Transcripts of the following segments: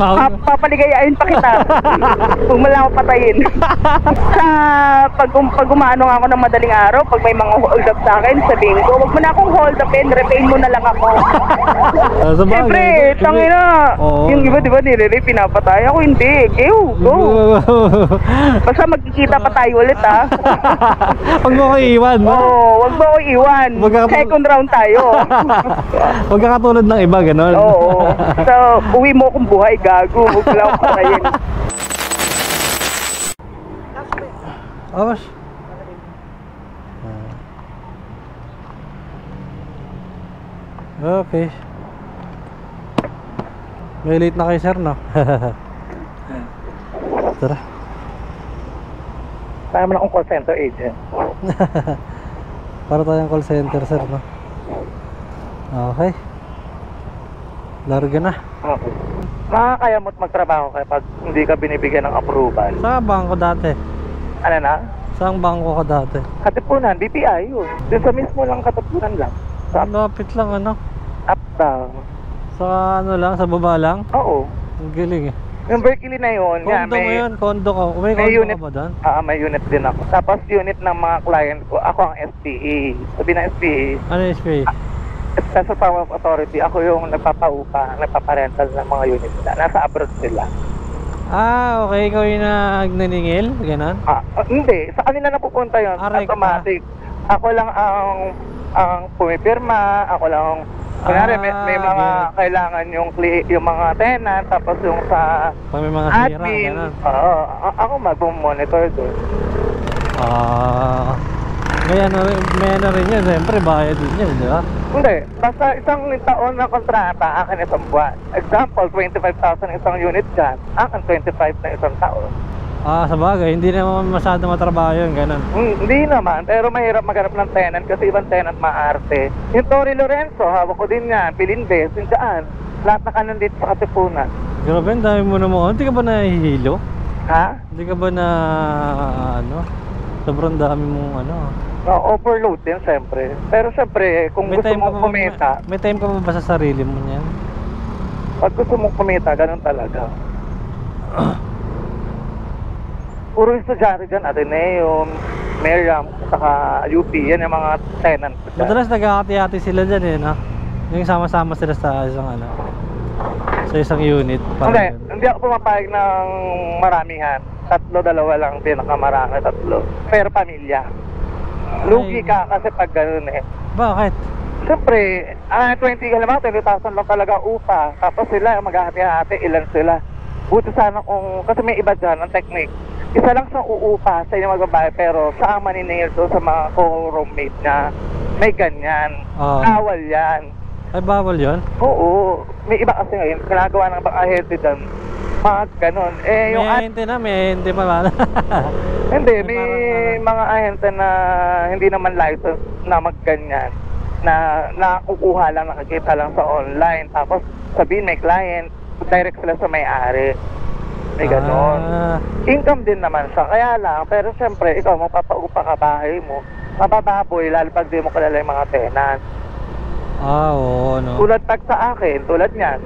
Papaligayain pa kita. Huwag mo lang ako patayin. Sa pag umano nga ako ng madaling araw, pag may mga hold up sa akin, sabihin ko, huwag mo na akong hold upin, retain mo na lang ako. Siyempre, tangina. Yung iba, di ba, nire-rape, pinapatay. Ako hindi. Go. Basta magkikita pa tayo ulit, ha. Huwag mo ko iiwan. Oo, huwag mo ko iiwan. Second round tayo. Huwag ka katulad ng iba, gano'n. Oo. So, uwi mo akong buhay, gago. Huwag mo lang akong patayin. Awas. Okay. May late na kayo, sir, no? Tara. Para mo na akong call center agent. Para tayong call center, sir, no? Okay. Larga na. Okay. Makakaya mo't magtrabaho kapag hindi ka binibigyan ng approval. Saan bangko dati? Ano na? Saan bangko ka dati? Katipunan, BPI yun. Doon sa mismo lang Katipunan lang. Lapit lang, ano? Up down. Sa ano lang, sa baba lang? Oo. Ang galing eh. Yung Berkeley na yun, Condo ngayon, condo ka. May condo unit, ka ba doon? May unit din ako. Tapos unit ng mga client ko, ako ang SPA. Sabi na SPA. Ano yung SPA? Special Power of Authority. Ako yung nagpapaupa, nagpaparental ng mga unit nila. Nasa abroad sila. Ah, okay. Ikaw yung nagnaningil? Ganon? Hindi. Sa kanila napupunta yun. Automatic. Ako lang ang pumipirma. Ako lang kunwari may mga kailangan yung mga tenant. Tapos yung sa pag may mga admin. Ako mag-monitor doon. May ano rin yun. Siyempre bayad din yun, di ba? Hindi. Basta isang taon na kontrata, akin isang buwan. Example, 25,000 isang unit dyan. Akin 25 na isang taon. Sa bagay, hindi naman masyado matrabaho yun, ganun. Hindi naman, pero mahirap maghanap ng tenant kasi ibang tenant maarte. Yung Tori Lorenzo, hawak ko din yan, Pilinbes, yung dyan. Lahat na kanan dito sa Katipunan. Grabe, ang dami mo naman. Hindi ka ba nahihilo? Ha? Hindi ka ba na, sobrang dami mong overload din, siyempre. Pero siyempre, kung gusto mong kumita... May time ka ba sa sarili mo niyan? Pag gusto mong kumita, ganun talaga. Puro estudyante dyan, Ateneum, Meriam, saka UP, yan yung mga tenant. Madalas nagkakati-hati sila dyan eh, no? Yung sama-sama sila sa isang sa isang unit. Hindi ako pumapayag ng maramihan. 3, 2 lang, pinakamarami, 3. Pero pamilya. Lugi ka kasi pag ganun eh. Bakit? Siyempre, 20,000 lang talaga upa. Tapos sila, maghahati-hati, ilan sila. Buti sana kung, kasi may iba dyan, ang technique. Isa lang siyang uupa sa inyo magbabayad, pero saan maniningil doon sa mga co-roommate niya, may ganyan. Bawal yan. Ay, bawal yun? Oo. May iba kasi ngayon, ginagawa ng ahente dyan. Mga ganun. Yung ahente na, may ahente pa ba? Hindi, may mga ahente na hindi naman license na magganyan. Na nakukuha lang, nakikita lang sa online. Tapos sabihin may client, direct sila sa may-ari. May ganon. Income din naman siya. Kaya lang, pero siyempre, ikaw magpapaupa ka bahay mo. Mabababoy, lalo pag di mo kilala yung mga tenant. Oo, no. Tulad pag sa akin, tulad niyan,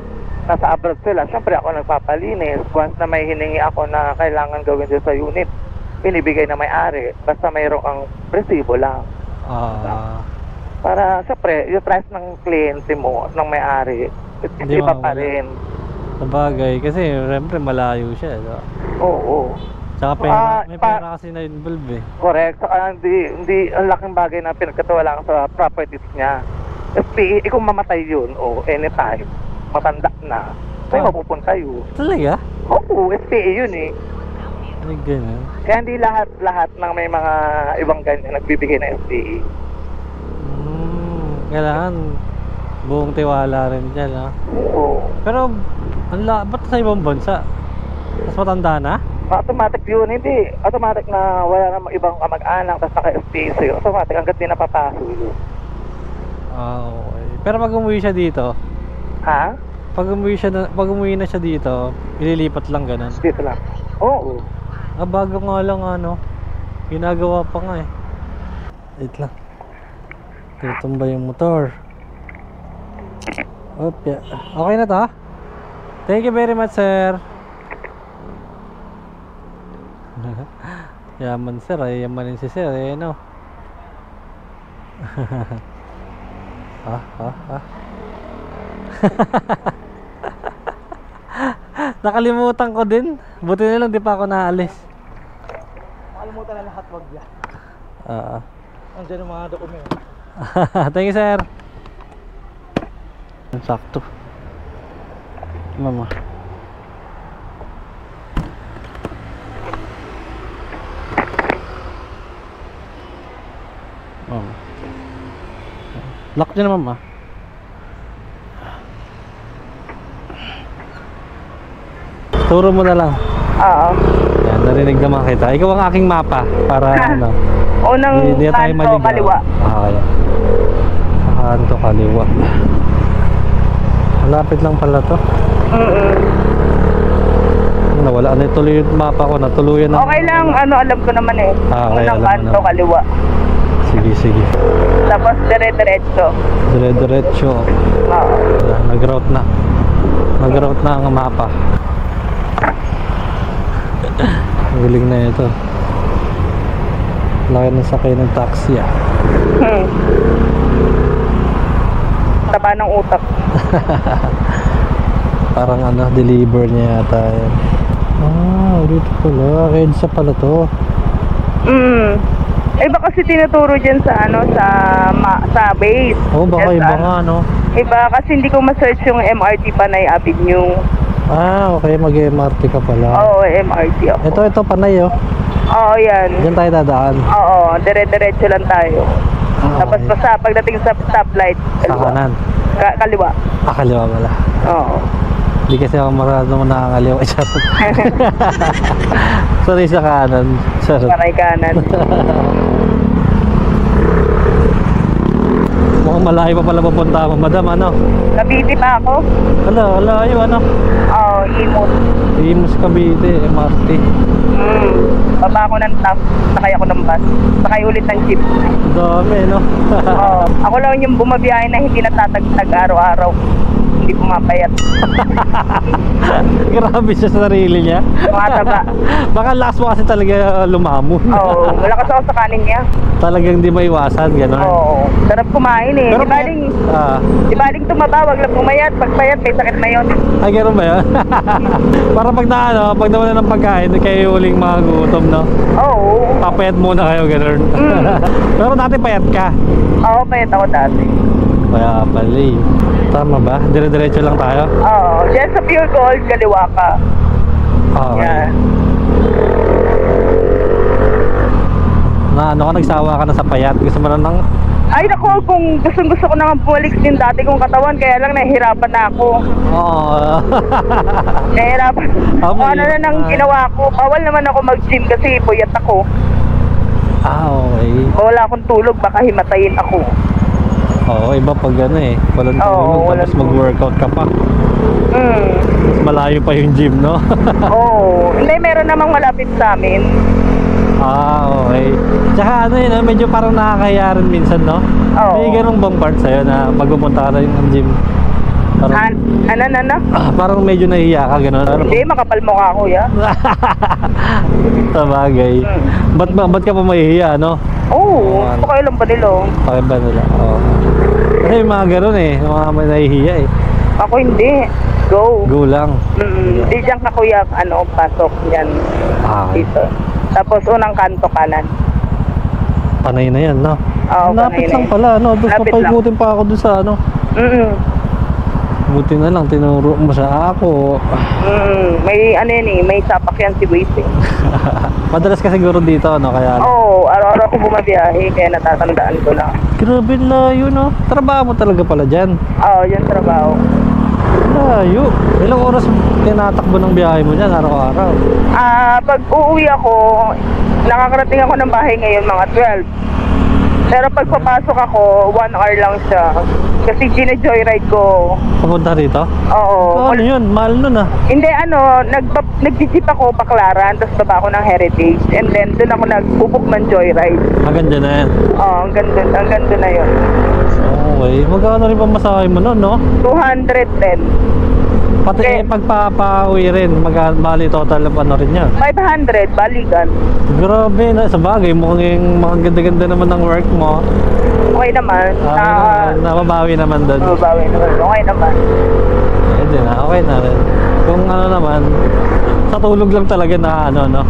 nasa abroad sila, siyempre ako nagpapalinis. Once na may hiningi ako na kailangan gawin din sa unit, binibigay na may-ari. Basta mayroong ang resibo lang. Para siyempre, yung price ng kliyente mo, ng may-ari, hindi pa pa rin. Sabagay, kasi siyempre malayo siya, diba? Oo. Tsaka pera, may pera kasi na involve eh. Correct. Saka hindi ang laking bagay na pinagkatiwalaan sa properties niya. SPA, kung mamatay yun, anytime, matanda na, may mapupunta yun. Talaga? Oo, SPA yun eh. Ano ganun? Kaya hindi lahat ng may mga ibang ganyan nagbibigay ng SPA. Kailangan buong tiwala rin dyan, ha? Oo. Pero, ba't sa ibang bansa? Mas matanda na? Automatic yun, hindi. Automatic na wala namang ibang kamag-anak, tapos naka-SPA sa'yo. Automatic, hanggang di napapasok yun. Okay. Pero pag umuwi siya dito? Ha? Pag umuwi na siya dito, ililipat lang ganun? Dito lang. Oo. Bago nga lang ginagawa pa nga eh. Wait lang. Tutumba yung motor. Okay na to, ha? Thank you very much, sir. Yaman, sir. Ay, yamanin si sir, eh, no? Nakalimutan ko din. Buti na lang di pa ako naalis. Nakalimutan na lahat, wag yan. Oo. Andiyan ang mga dokumento. Thank you, sir. Sakto. Mama. Mama. Lock niya na, mama. Turo mo na lang. Oo. Yan, narinig naman kita. Ikaw ang aking mapa para ano. Unang Hindi tayo kanto, maligaw. kaliwa. Okay. Kanto kaliwa. Malapit lang pala to. Nawala na tuloy yung mapa ko. Natuluyan na. Okay lang, alam ko naman eh. Okay, Unang alam mo kanto, na. kaliwa. Sige, sige. Tapos dire-diretso. Dire-diretso. Oo. Nag-route na. Nag-route na ang mapa. Galing na ito. Laki ng sakay ng taxi, ah. Taba ng utak. Parang ano, deliver niya yata yan. Ah, dito pala. EDSA pala to. Iba kasi tinuturo dyan sa sa base. Oh, baka Yes, iba nga, no? Iba kasi hindi ko ma-search yung MRT Panay Avenue. Ah, okay. Mag-MRT ka pala. Oo, MRT ako. Ito, Panay, oh. Oo, yan. Diyan tayo dadaan. Oo, dire-diretso lang tayo. Ah, Tapos okay. basta pagdating sa stoplight, Sa kanan. Kaliwa. Ah, kaliwa pala. Oo. Hindi kasi ako maradong nakakaliwa. Charot. Sorry, sa kanan. Charot. Panay kanan. Mukhang malayo pa pala papunta mo, madam, ano? Cavite pa ako. Layo, ano? Oo, Imot. Imus Cavite, MRT. Baba ako ng top, sakay ako ng bus. Sakay ulit ng jeep. Dami, no? Oo. Ako lang yung bumabiyahe na hindi natatagtag araw-araw. Hindi pumapayat. Grabe siya sa sarili niya. Mga taba. Baka lakas mo kasi talaga lumamon. Oo, malakas ako sa kanin niya. Talagang di maiwasan, gano'n. Oo. Sarap kumain eh. Pero Di baling tumaba, wag lang pumayat. Pag payat, may sakit na yun. ay, gano'n ba yun? Para pag pag nawalan ng pagkain, kayo huling mga gutom, no? Oo. Papayat muna kayo, gano'n. Pero dati payat ka. Oo, payat ako dati. Kaya pala eh. Tama ba? Dire-diretso lang tayo? Oo. Diyan sa Pure Gold, kaliwa ka. Okay. Yan. Na ano ka, nagsawa ka na sa payat? Gusto mo na ng... Ay nako, kung gusto ko na bumalik din dati kong katawan, kaya lang nahihirapan na ako. Oo. Nahihirapan. Tama Kung ano yun. na nang ginawa ko, bawal naman ako mag-gym kasi puyat ako. Ah, okay. Wala akong tulog, baka himatayin ako. Oo, iba pag ano eh. Walang Oo, tulog, walang tapos mag-workout ka pa. Mas malayo pa yung gym, no? Oo. Hindi, meron namang malapit sa amin. Ah, okay. Tsaka ano yun, medyo parang nakakaya rin minsan, no? Oo. May ganung bang part sa'yo na magpupunta ka rin ng gym? Parang, Ano? parang medyo nahiya ka, gano'n. Hindi, makapal mo ka ako, ya. Sabagay. Ba't ka pa mahihiya, no? Oo. Oo, Gusto kayo lang ba nila? Pakiba nila, oo. Kasi yung mga gano'n eh, yung mga may nahihiya eh. Ako hindi. Go. Go lang. Di dyan ka kuya, pasok yan. Ah, Dito. Tapos unang kanto kanan. panay na yan, no? Oo, Lapit panay na lang yan. pala, no? Tapos Lapit lang. papaikutin pa ako dun sa ano. Buti na lang, tinuro mo sa ako. May ano yan eh, may sapak yan si Waze eh. Madalas ka siguro dito, no? Kaya, Oo, araw-araw ko bumabiyahe, kaya natatandaan ko lang. grabe layo, no? Trabaho mo talaga pala dyan. Oo, yung trabaho. Layo. Ilang oras tinatakbo ng biyahe mo dyan, araw-araw? Pag uuwi ako, nakakarating ako ng bahay ngayon mga 12. Pero pag papasok ako, 1 hour lang siya. Kasi gina-joyride ko. Papunta rito? Oo. Ano yun? Mahal nun ah. Hindi nag-jeep ako Baklaran, tapos baba ako ng Heritage. And then doon ako nagbubukman joyride. Hanggang dyan na yan. Oo, hanggang doon na yun. Okay. Magkano rin pa masahe mo nun, no? 210. Pati Okay. pagpapauwi rin, bali total ng ano rin yan. 500, balikan. Grabe na, sa bagay, mukhang mga ganda-ganda naman ng work mo. Okay naman. Nababawi naman doon. Mababawi naman. Okay naman. Hindi na, okay na rin. Kung ano naman, sa tulog lang talaga na ano, no?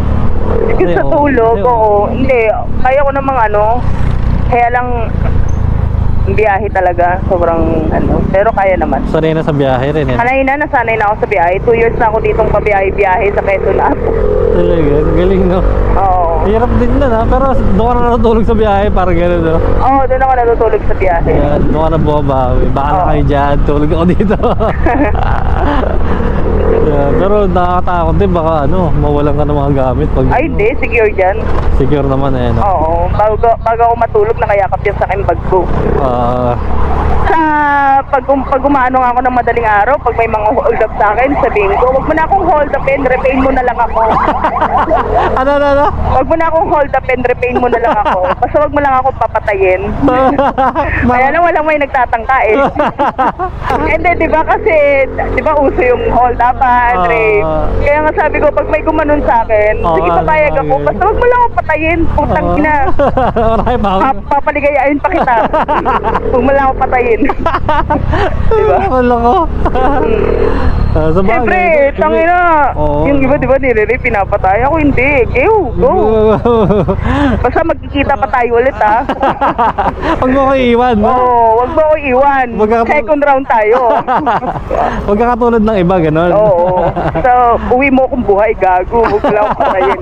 Kasi sa tulog, oo. Hindi, kaya ko namang ano, kaya lang biyahe talaga, sobrang ano, pero kaya naman. Sanay na sa biyahe rin eh. Nasanay na ako sa biyahe. 2 years na ako ditong pabiyahe-biyahe sa Quezon Up. Talaga, galing no? Oo. Hirap din na na, pero doon ka na natutulog sa biyahe, parang gano'n no? Oo, doon ako natutulog sa biyahe. Yan, doon ka na bumabawi. Baka na Oo. kayo dyan, tulog ako dito. Yan, pero nakakatakot din, baka ano, mawalan ka ng mga gamit. Pag, Ay, hindi, secure dyan. Secure naman eh, no? Oo, bago ako matulog, nakayakap yan sa akin bag ko. Sa pag umaano nga ako ng madaling araw, pag may mga hold up sa akin, sabihin ko, wag mo na akong hold upin, repain mo na lang ako. Ano? Wag mo na akong hold upin, repain mo na lang ako. Basta wag mo lang ako papatayin. Kaya lang walang may nagtatangka eh. Hindi, di ba kasi, di ba uso yung hold upan, rape. Kaya nga sabi ko, pag may gumanon sa akin, sige papayag ako, basta wag mo lang ako patayin, putang ina. Maray pa ako. Papaligayain pa kita. Huwag mo lang ako patayin. Diba? Wala ko. Sa bagay. Siyempre, tangina. Oo. Yung iba, di ba, nire-rape, pinapatay. Ako hindi. Go. Basta magkikita pa tayo ulit, ha? Huwag mo ko iiwan. Oo, wag mo ako iwan. Second round tayo. Huwag ka katulad ng iba, gano'n. Oo. So, uwi mo kung buhay, gago. Huwag mo lang ako patayin.